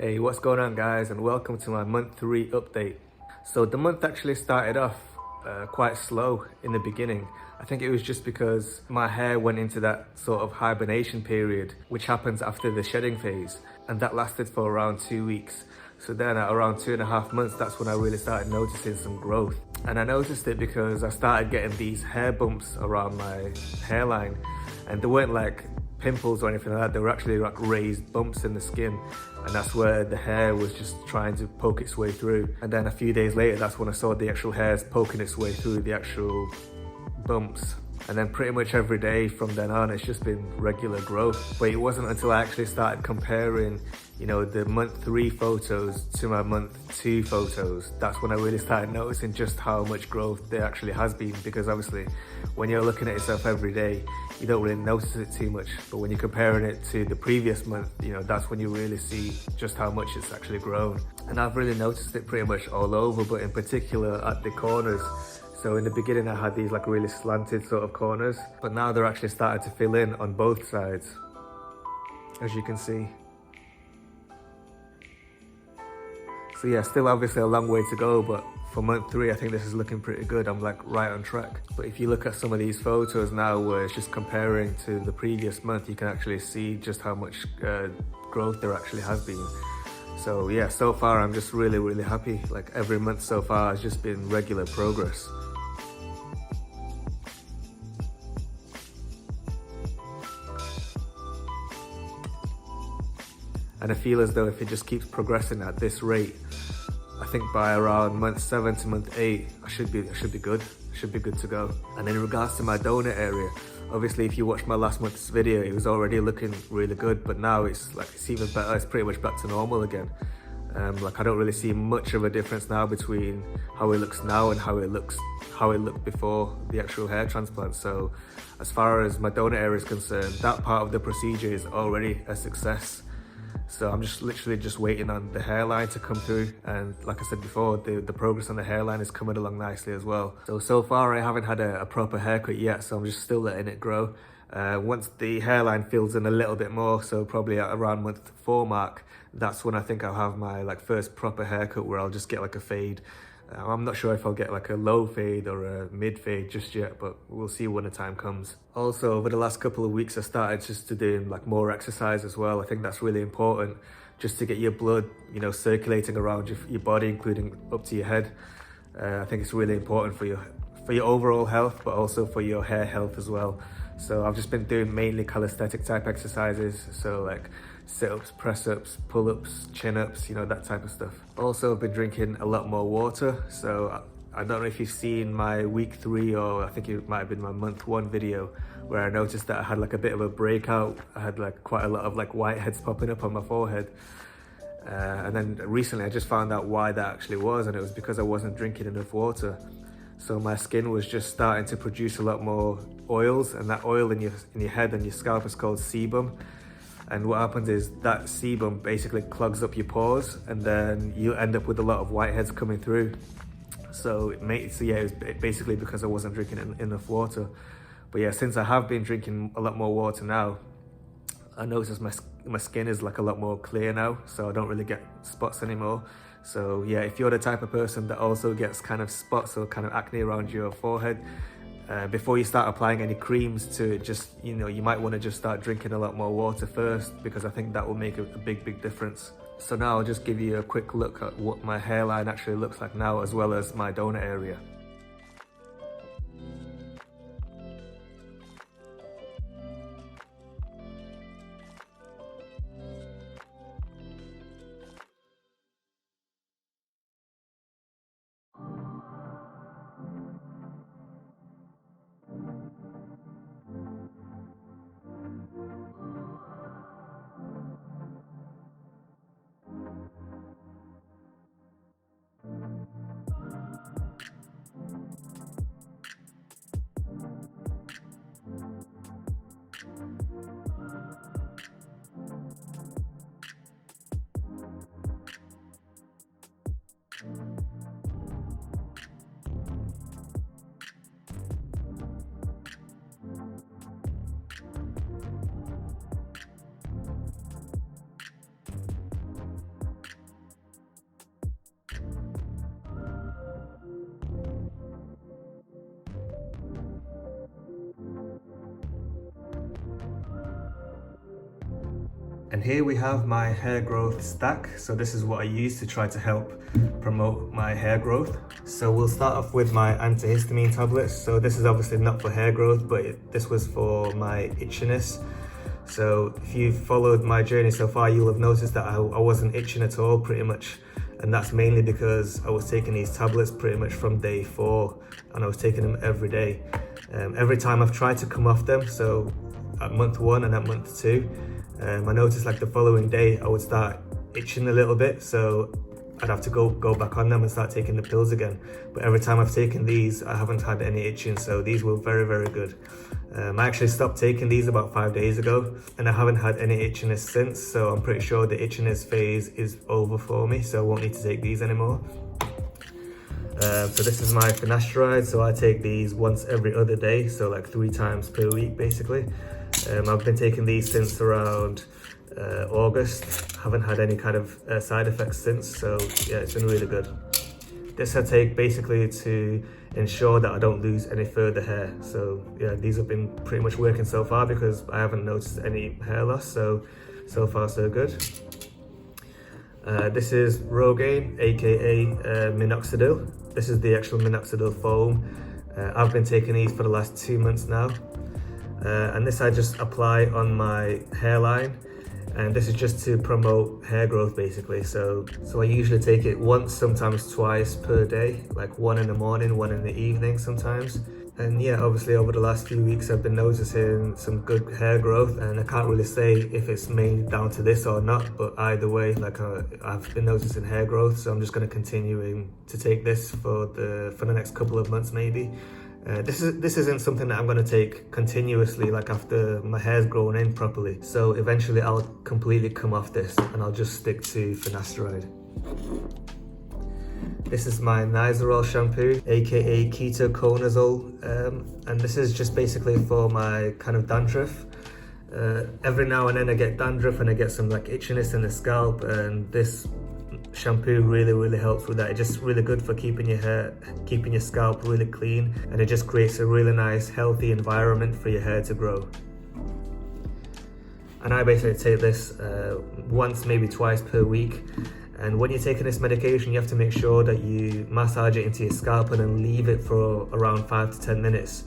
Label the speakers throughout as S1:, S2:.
S1: Hey, what's going on guys, and welcome to my month 3 update. So the month actually started off quite slow in the beginning. I think it was just because my hair went into that sort of hibernation period, which happens after the shedding phase, and that lasted for around 2 weeks. So then at around 2.5 months, that's when I really started noticing some growth. And I noticed it because I started getting these hair bumps around my hairline, and they weren't like pimples or anything like that. They were actually like raised bumps in the skin, and that's where the hair was just trying to poke its way through. And then a few days later, that's when I saw the actual hairs poking its way through the actual bumps. And then pretty much every day from then on, it's just been regular growth. But it wasn't until I actually started comparing, the month 3 photos to my month 2 photos, that's when I really started noticing just how much growth there actually has been. Because obviously, when you're looking at yourself every day, you don't really notice it too much. But when you're comparing it to the previous month, that's when you really see just how much it's actually grown. And I've really noticed it pretty much all over, but in particular at the corners. So in the beginning, I had these like really slanted sort of corners, but now they're actually starting to fill in on both sides, as you can see. So yeah, still obviously a long way to go, but for month 3, I think this is looking pretty good. I'm like right on track. But if you look at some of these photos now, where it's just comparing to the previous month, you can actually see just how much growth there actually has been. So yeah, so far I'm just really happy. Like every month so far has just been regular progress. And I feel as though if it just keeps progressing at this rate, I think by around month 7 to month 8, I should be good. Should be good to go. And in regards to my donor area, obviously if you watched my last month's video, it was already looking really good, but now it's even better. It's pretty much back to normal again. I don't really see much of a difference now between how it looks now and how it looked before the actual hair transplant. So as far as my donor area is concerned, that part of the procedure is already a success. So I'm just literally just waiting on the hairline to come through, and like I said before, the progress on the hairline is coming along nicely as well. So far I haven't had a proper haircut yet, so I'm just still letting it grow. Once the hairline fills in a little bit more, so probably at around month 4 mark, that's when I think I'll have my first proper haircut, where I'll just get like a fade. I'm not sure if I'll get like a low fade or a mid fade just yet, but we'll see when the time comes. Also, over the last couple of weeks, I started just to do like more exercise as well. I think that's really important, just to get your blood, circulating around your body, including up to your head. I think it's really important for your overall health, but also for your hair health as well. So I've just been doing mainly calisthenic type exercises, so like sit-ups, press-ups, pull-ups, chin-ups, that type of stuff. Also, I've been drinking a lot more water. So I don't know if you've seen my week 3, or I think it might have been my month 1 video, where I noticed that I had like a bit of a breakout. I had like quite a lot of like whiteheads popping up on my forehead. And then recently I just found out why that actually was, and it was because I wasn't drinking enough water. So my skin was just starting to produce a lot more oils, and that oil in your head and your scalp is called sebum. And what happens is that sebum basically clogs up your pores, and then you end up with a lot of whiteheads coming through. So yeah, it was basically because I wasn't drinking enough water. But yeah, since I have been drinking a lot more water now, I notice my skin is like a lot more clear now, so I don't really get spots anymore. So yeah, if you're the type of person that also gets kind of spots or kind of acne around your forehead, before you start applying any creams to it, just, you might want to just start drinking a lot more water first, because I think that will make a big difference. So now I'll just give you a quick look at what my hairline actually looks like now, as well as my donor area. And here we have my hair growth stack. So this is what I use to try to help promote my hair growth. So we'll start off with my antihistamine tablets. So this is obviously not for hair growth, but this was for my itchiness. So if you've followed my journey so far, you'll have noticed that I wasn't itching at all pretty much. And that's mainly because I was taking these tablets pretty much from day 4, and I was taking them every day. Every time I've tried to come off them, so at month 1 and at month 2, I noticed like the following day I would start itching a little bit, so I'd have to go back on them and start taking the pills again. But every time I've taken these, I haven't had any itching, so these were very, very good. I actually stopped taking these about 5 days ago, and I haven't had any itchiness since, so I'm pretty sure the itchiness phase is over for me, so I won't need to take these anymore. So this is my finasteride, so I take these once every other day, so like 3 times per week basically. I've been taking these since around August. Haven't had any kind of side effects since, so yeah, it's been really good. This I take basically to ensure that I don't lose any further hair. So yeah, these have been pretty much working so far because I haven't noticed any hair loss, so far so good. This is Rogaine, aka minoxidil. This is the actual minoxidil foam. I've been taking these for the last 2 months now. And this I just apply on my hairline, and this is just to promote hair growth basically. So I usually take it once, sometimes twice per day, like 1 in the morning, 1 in the evening sometimes. And yeah, obviously over the last few weeks I've been noticing some good hair growth, and I can't really say if it's mainly down to this or not, but either way, like I've been noticing hair growth, so I'm just going to continue to take this for the next couple of months maybe. This isn't something that I'm going to take continuously, like after my hair's grown in properly. So eventually I'll completely come off this and I'll just stick to finasteride. This is my Nizoral shampoo, aka ketoconazole, and this is just basically for my kind of dandruff. Every now and then I get dandruff and I get some like itchiness in the scalp, and this shampoo really helps with that. It's just really good for keeping your scalp really clean, and it just creates a really nice healthy environment for your hair to grow. And I basically take this once, maybe twice per week. And when you're taking this medication, you have to make sure that you massage it into your scalp and then leave it for around 5 to 10 minutes.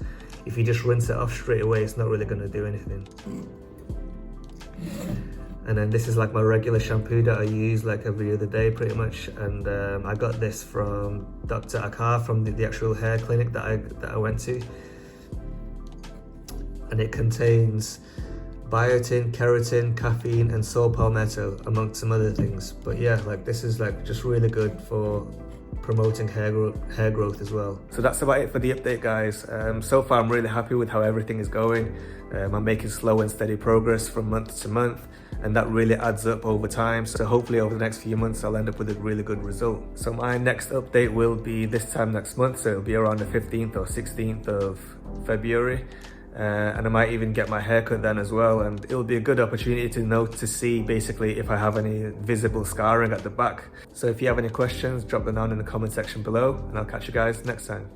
S1: If you just rinse it off straight away, it's not really going to do anything. And then this is like my regular shampoo that I use like every other day pretty much. And I got this from Dr. Akar, from the actual hair clinic that I went to. And it contains biotin, keratin, caffeine, and saw palmetto, amongst some other things. But yeah, like this is like just really good for promoting hair growth as well. So that's about it for the update, guys. So far I'm really happy with how everything is going. I'm making slow and steady progress from month to month, and that really adds up over time. So hopefully over the next few months I'll end up with a really good result. So my next update will be this time next month, so it'll be around the 15th or 16th of February. And I might even get my haircut then as well, and it'll be a good opportunity to see basically if I have any visible scarring at the back. So if you have any questions, drop them down in the comment section below, and I'll catch you guys next time.